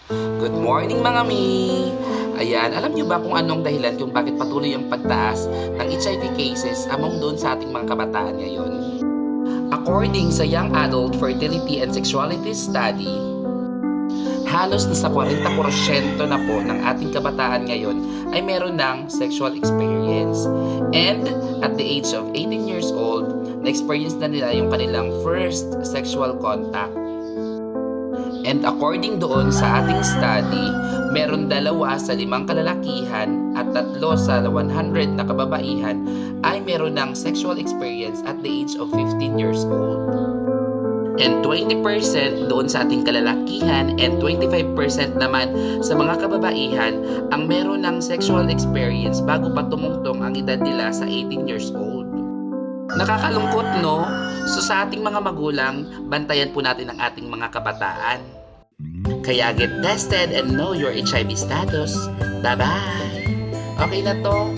Good morning mga mi! Ayan, alam niyo ba kung anong dahilan kung bakit patuloy ang pagtaas ng HIV cases among doon sa ating mga kabataan ngayon? According sa Young Adult Fertility and Sexuality Study, halos nasa 40% na po ng ating kabataan ngayon ay meron ng sexual experience. And at the age of 18 years old, na-experience na nila yung kanilang first sexual contact. And according doon sa ating study, meron 2 sa 5 kalalakihan at 3 sa 100 na kababaihan ay meron ng sexual experience at the age of 15 years old. And 20% doon sa ating kalalakihan and 25% naman sa mga kababaihan ang meron ng sexual experience bago pa tumungtong ang edad nila sa 18 years old. Nakakalungkot, no? So sa ating mga magulang, bantayan po natin ang ating mga kabataan. Kaya get tested and know your HIV status. Bye-bye! Okay na to?